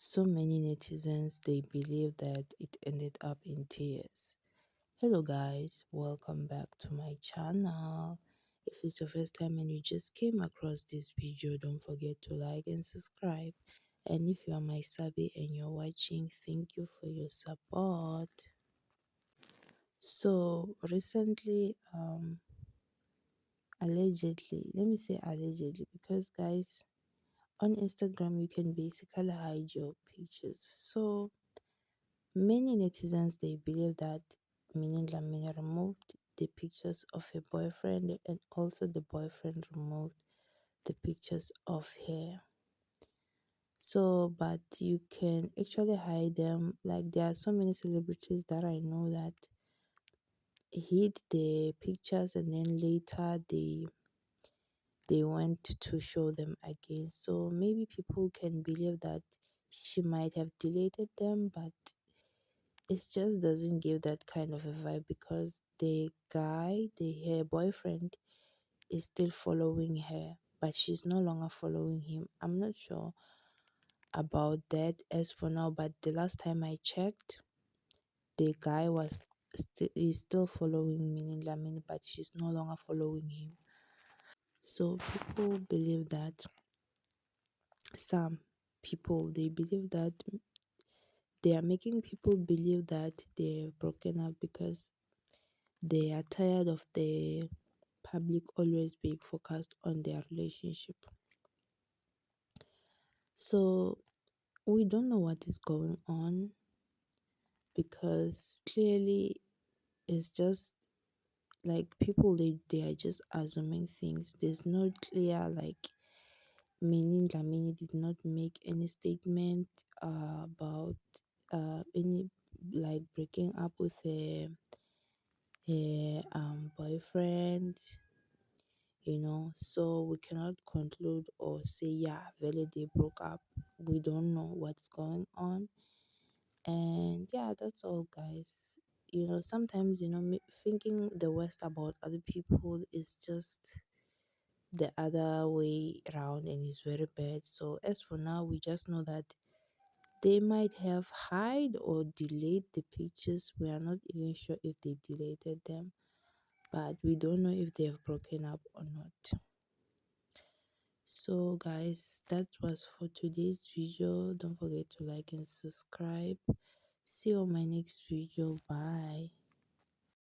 So many netizens they believe that it ended up in tears. Hello guys, welcome back to my channel. If it's your first time and you just came across this video, don't forget to like and subscribe. And if you are my subby and you're watching, thank you for your support. So recently, allegedly, let me say allegedly because guys, on Instagram you can basically hide your pictures. So many netizens they believe that Mini Lamine removed the pictures of her boyfriend and also the boyfriend removed the pictures of her. So, but you can actually hide them. Like there are so many celebrities that I know that hid the pictures and then later they went to show them again. So maybe people can believe that she might have deleted them, but it just doesn't give that kind of a vibe because the guy, her boyfriend, is still following her, but she's no longer following him. I'm not sure about that as for now, but the last time I checked, the guy was is still following Mini Lamin, but she's no longer following him. So people believe that some people they believe that they are making people believe that they're broken up because they are tired of the public always being focused on their relationship. So we don't know what is going on because clearly it's just like people they are just assuming things. There's no clear like meaning. Lamini did not make any statement about any like breaking up with her boyfriend, so we cannot conclude or say yeah really they broke up. We don't know what's going on, and yeah, that's all guys. Sometimes thinking the worst about other people is just the other way around and it's very bad. So as for now, we just know that they might have hide or delayed the pictures. We are not even sure if they deleted them, but we don't know if they have broken up or not. So guys, that was for today's video. Don't forget to like and subscribe. See you on my next video. Bye.